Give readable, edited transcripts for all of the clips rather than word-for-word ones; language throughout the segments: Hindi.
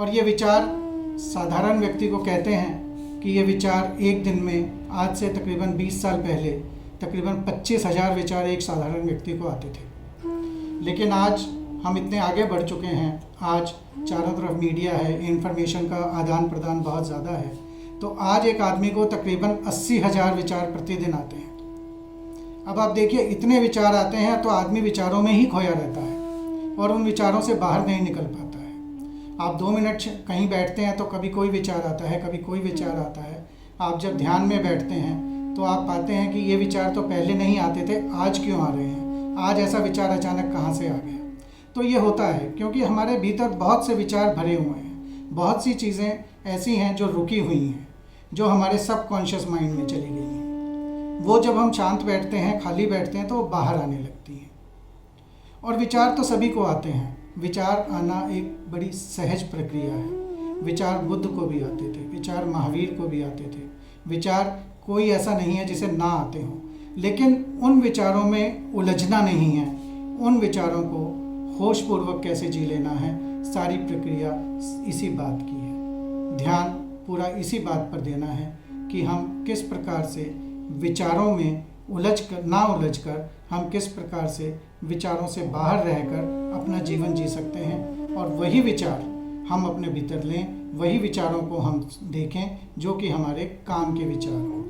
और ये विचार साधारण व्यक्ति को कहते हैं कि ये विचार एक दिन में, आज से तकरीबन 20 साल पहले, तकरीबन 25,000 विचार एक साधारण व्यक्ति को आते थे। लेकिन आज हम इतने आगे बढ़ चुके हैं, आज चारों तरफ मीडिया है, इन्फॉर्मेशन का आदान प्रदान बहुत ज़्यादा है, तो आज एक आदमी को तकरीबन 80,000 विचार प्रतिदिन आते हैं। अब आप देखिए, इतने विचार आते हैं तो आदमी विचारों में ही खोया रहता है और उन विचारों से बाहर नहीं निकल पाता है। आप 2 मिनट कहीं बैठते हैं तो कभी कोई विचार आता है, कभी कोई विचार आता है। आप जब ध्यान में बैठते हैं तो आप पाते हैं कि ये विचार तो पहले नहीं आते थे, आज क्यों आ रहे हैं, आज ऐसा विचार अचानक कहाँ से आ गया। तो ये होता है क्योंकि हमारे भीतर बहुत से विचार भरे हुए हैं, बहुत सी चीज़ें ऐसी हैं जो रुकी हुई हैं, जो हमारे सबकॉन्शियस माइंड में चली गई हैं। वो जब हम शांत बैठते हैं, खाली बैठते हैं, तो वो बाहर आने लगती हैं। और विचार तो सभी को आते हैं, विचार आना एक बड़ी सहज प्रक्रिया है। विचार बुद्ध को भी आते थे, विचार महावीर को भी आते थे, विचार कोई ऐसा नहीं है जिसे ना आते हों, लेकिन उन विचारों में उलझना नहीं है। उन विचारों को होशपूर्वक कैसे जी लेना है, सारी प्रक्रिया इसी बात की है। ध्यान पूरा इसी बात पर देना है कि हम किस प्रकार से विचारों में ना उलझ कर हम किस प्रकार से विचारों से बाहर रहकर अपना जीवन जी सकते हैं, और वही विचार हम अपने भीतर लें, वही विचारों को हम देखें जो कि हमारे काम के विचार हों।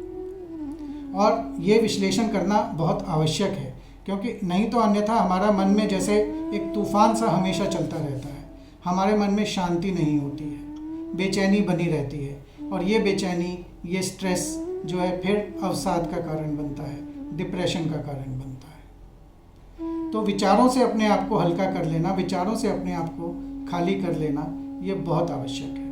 और ये विश्लेषण करना बहुत आवश्यक है, क्योंकि नहीं तो अन्यथा हमारा मन में जैसे एक तूफान सा हमेशा चलता रहता है। हमारे मन में शांति नहीं होती है, बेचैनी बनी रहती है, और ये बेचैनी, ये स्ट्रेस जो है फिर अवसाद का कारण बनता है, डिप्रेशन का कारण बनता है। तो विचारों से अपने आप को हल्का कर लेना, विचारों से अपने आप को खाली कर लेना, ये बहुत आवश्यक है।